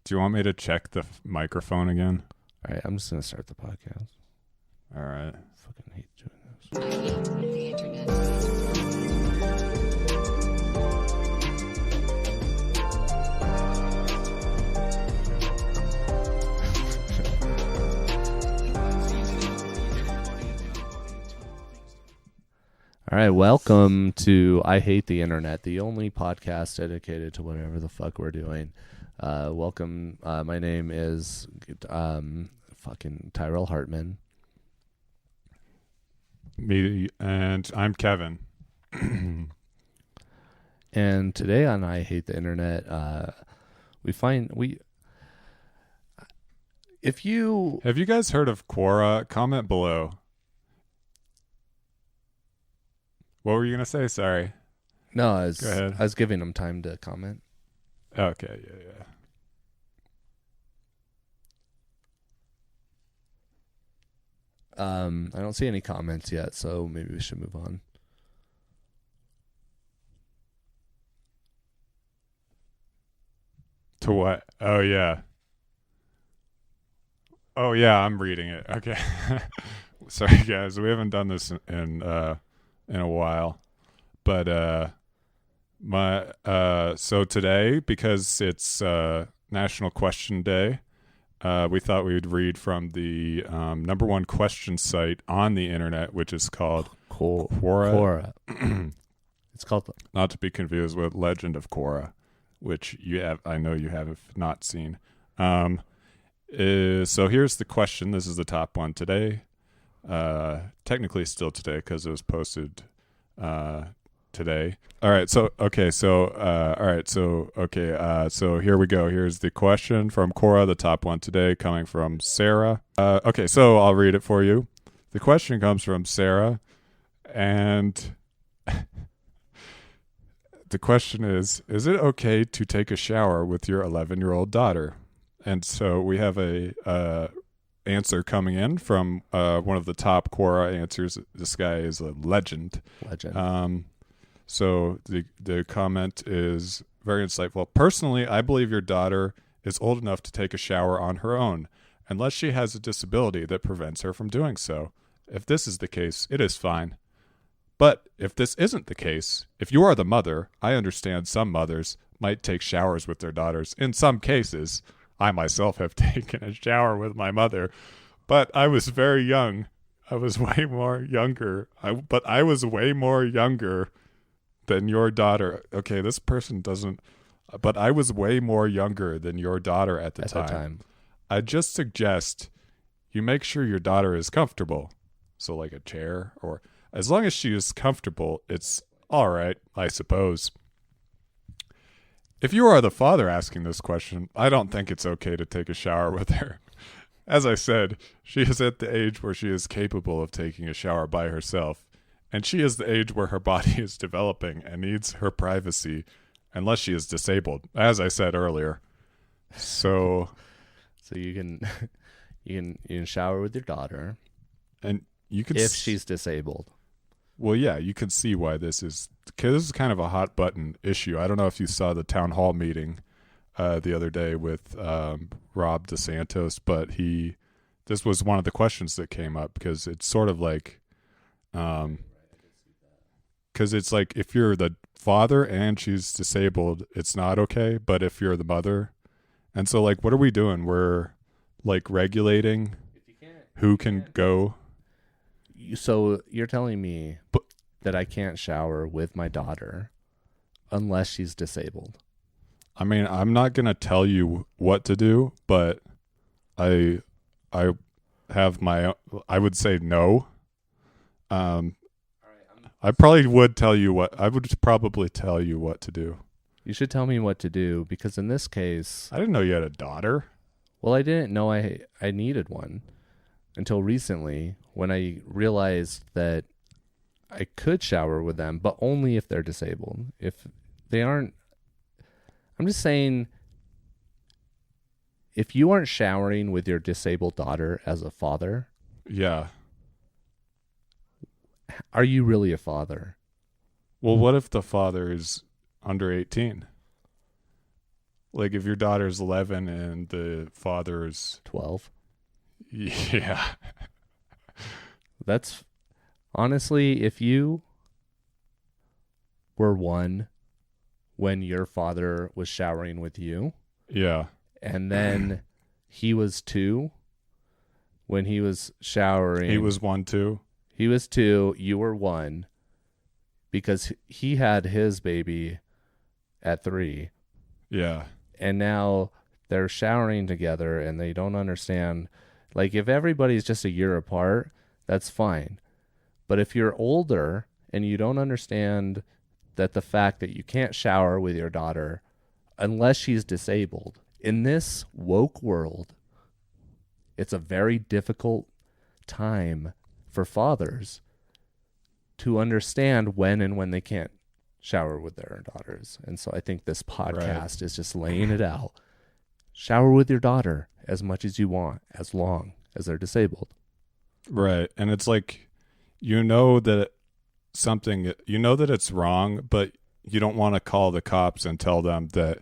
Do you want me to check the microphone again? All right, I'm just gonna start the podcast. All right. Fucking hate doing this. I hate the internet. All right, welcome to I Hate the Internet, the only podcast dedicated to whatever the fuck we're doing. Welcome. My name is fucking Tyrell Hartman. Me and I'm Kevin. And today on I Hate the Internet, if you Have you guys heard of Quora? Comment below. What were you gonna say? Sorry. no, Go ahead. I was giving them time to comment. Okay. Yeah. I don't see any comments yet, so maybe we should move on. To what? Oh yeah. I'm reading it. Okay. Sorry guys, we haven't done this in a while. But so today, because it's National Question Day, we thought we would read from the number one question site on the internet, which is called Quora. It's called Not to be confused with Legend of Korra, which I know you have not seen. So here's the question. This is the top one today. Technically still today because it was posted today. All right. So here we go. Here's the question from Quora, the top one today, coming from Sarah. Okay. So I'll read it for you. The question comes from Sarah, and the question is it okay to take a shower with your 11-year-old daughter? And so we have a answer coming in from one of the top Quora answers. This guy is a legend. So the comment is very insightful. Personally, I believe your daughter is old enough to take a shower on her own, unless she has a disability that prevents her from doing so. If this is the case, it is fine. But if this isn't the case, if you are the mother, I understand some mothers might take showers with their daughters. In some cases, I myself have taken a shower with my mother, but I was very young. I was way more younger. I was way more younger than your daughter. Okay, this person doesn't, but I was way more younger than your daughter at the time. I just suggest you make sure your daughter is comfortable. So like a chair, or as long as she is comfortable, it's all right, I suppose. If you are the father asking this question, I don't think it's okay to take a shower with her. As I said, she is at the age where she is capable of taking a shower by herself, and she is the age where her body is developing and needs her privacy, unless she is disabled, as I said earlier. So you can you can shower with your daughter, and you can if she's disabled. Well, yeah, you can see why this is, because this is kind of a hot button issue. I don't know if you saw the town hall meeting the other day with Rob DeSantis, but this was one of the questions that came up, because it's sort of like, because it's like if you're the father and she's disabled, it's not okay, but if you're the mother, and so like, what are we doing? We're like regulating who can go. So you're telling me that I can't shower with my daughter unless she's disabled? I mean, I'm not going to tell you what to do, but I have I would say no. I probably would tell you what, I would probably tell you what to do. You should tell me what to do, because in this case, I didn't know you had a daughter. well, I didn't know I needed one until recently, when I realized that I could shower with them, but only if they're disabled. If they aren't, I'm just saying, if you aren't showering with your disabled daughter as a father, Yeah. are you really a father? Well, what if the father is under 18? Like if your daughter's 11 and the father's 12. yeah. That's honestly, if you were 1 when your father was showering with you, Yeah. and then he was 2 when he was showering. He was 1 too. He was 2, you were 1, because he had his baby at 3, Yeah. and now they're showering together and they don't understand. Like, if everybody's just a year apart, that's fine. But if you're older and you don't understand that the fact that you can't shower with your daughter unless she's disabled, in this woke world, it's a very difficult time for fathers to understand when and when they can't shower with their daughters. And so I think this podcast is just laying it out. Shower with your daughter as much as you want, as long as they're disabled. Right. And it's like, you know that it's wrong, but you don't want to call the cops and tell them that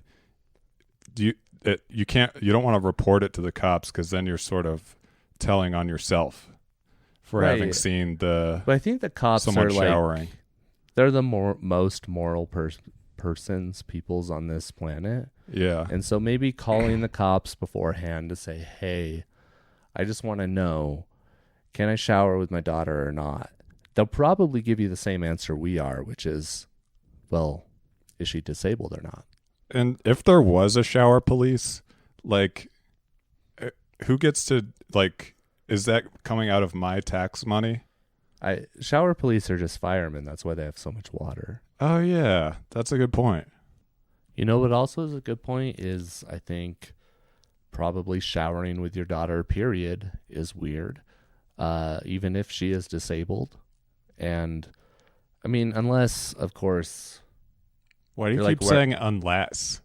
you don't want to report it to the cops, because then you're sort of telling on yourself for having seen But I think the cops someone are showering. like, they're the most moral peoples on this planet. Yeah. And so maybe calling the cops beforehand to say, hey, I just want to know, can I shower with my daughter or not? They'll probably give you the same answer we are, which is, well, is she disabled or not? And if there was a shower police, like, who gets to, like, is that coming out of my tax money? Shower police are just firemen. That's why they have so much water. Oh, yeah. That's a good point. You know what also is a good point is, I think, probably showering with your daughter, period, is weird, even if she is disabled. And, I mean, unless, of course... Why do you keep saying unless?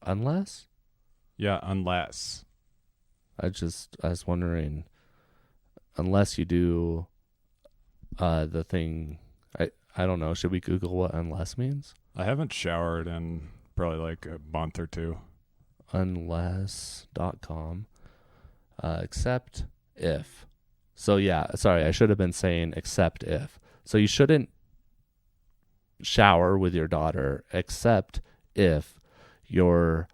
Unless? Yeah, unless. I was wondering, unless you do the thing, I don't know, should we Google what unless means? I haven't showered in probably like a month or 2. Unless.com. Except if. So yeah, sorry, I should have been saying except if. So you shouldn't shower with your daughter except if you're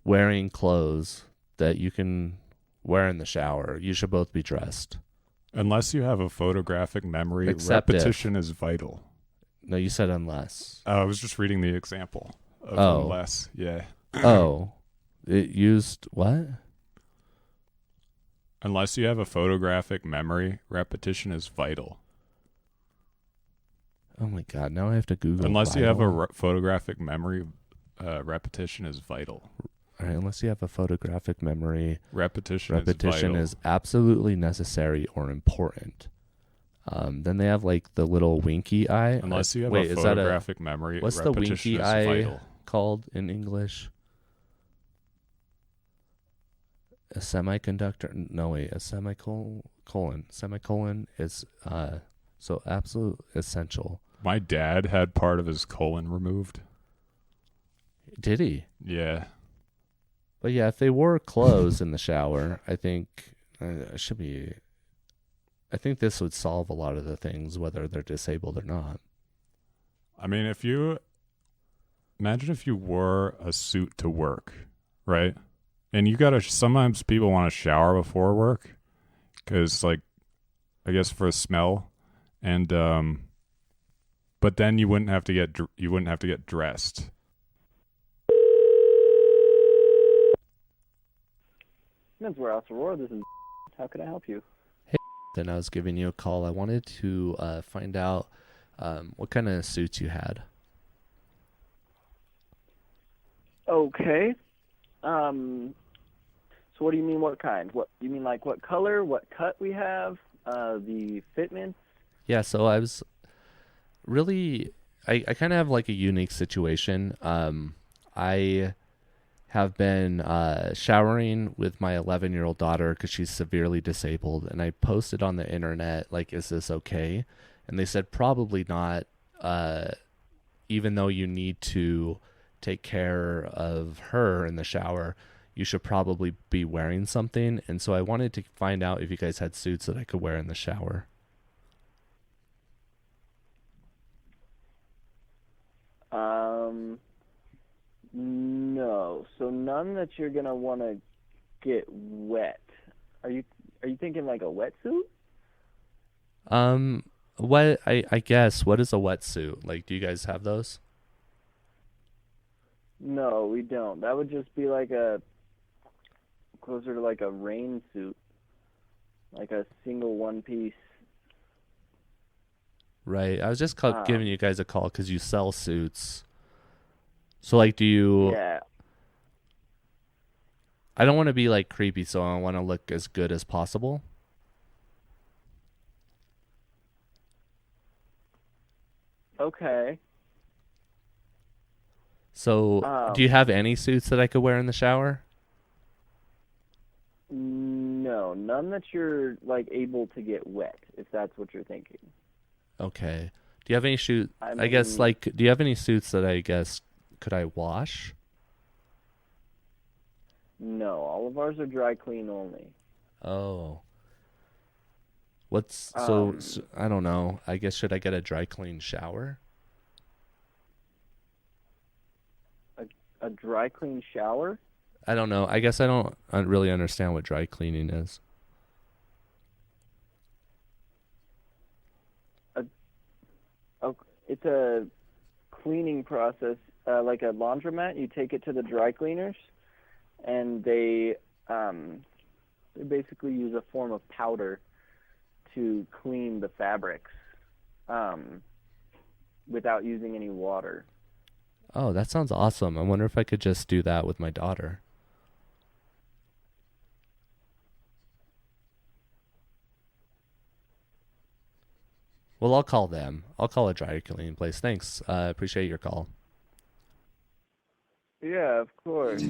wearing clothes that you can wear in the shower. You should both be dressed. Unless you have a photographic memory, Except repetition is vital. No, you said unless. I was just reading the example of unless. Yeah. Oh, it used what? Unless you have a photographic memory, repetition is vital. Oh my God! Now I have to Google. Unless you have vital. a photographic memory, repetition is vital. All right, unless you have a photographic memory, Repetition is absolutely necessary or important. Then they have like the little winky eye. Unless you have Wait, a photographic memory, what's the repetition winky is eye vital. called in English? A semiconductor? No, wait, a semicolon. Semicolon is so absolute essential. My dad had part of his colon removed. Did he? Yeah. But yeah, if they wore clothes in the shower, I think it should be. I think this would solve a lot of the things, whether they're disabled or not. I mean, imagine if you wore a suit to work, right? And sometimes people want to shower before work because, like, I guess for a smell, and but then you wouldn't have to get dressed. Men's Warehouse Aurora, this is. How can I help you? Then I was giving you a call. I wanted to find out what kind of suits you had. Okay. So what do you mean? What kind? What you mean? Like what color? What cut we have? The fitment. Yeah. So I was really. I kind of have like a unique situation. I have been showering with my 11-year-old daughter because she's severely disabled, and I posted on the internet, like, is this okay? And they said probably not, even though you need to take care of her in the shower, you should probably be wearing something. And so I wanted to find out if you guys had suits that I could wear in the shower. No. So none that you're gonna want to get wet. Are you thinking like a wetsuit? What I guess, what is a wetsuit? Like, do you guys have those? No, we don't. That would just be like closer to like a rain suit, like a single one piece. Right. I was just giving you guys a call because you sell suits. So, like, do you... Yeah. I don't want to be, like, creepy, so I want to look as good as possible. Okay. So, do you have any suits that I could wear in the shower? No, none that you're like able to get wet, if that's what you're thinking. Okay. Do you have any suits? I I guess, mean- like, do you have any suits that I guess could I wash? No, all of ours are dry clean only. Oh. What's so I don't know. I guess should I get a dry clean shower? A dry clean shower? I don't know. I guess I don't really understand what dry cleaning is. It's a cleaning process, like a laundromat. You take it to the dry cleaners, and they basically use a form of powder to clean the fabrics without using any water. Oh, that sounds awesome. I wonder if I could just do that with my daughter. Well, I'll call them. I'll call a dry cleaning place. Thanks. Appreciate your call. Yeah, of course.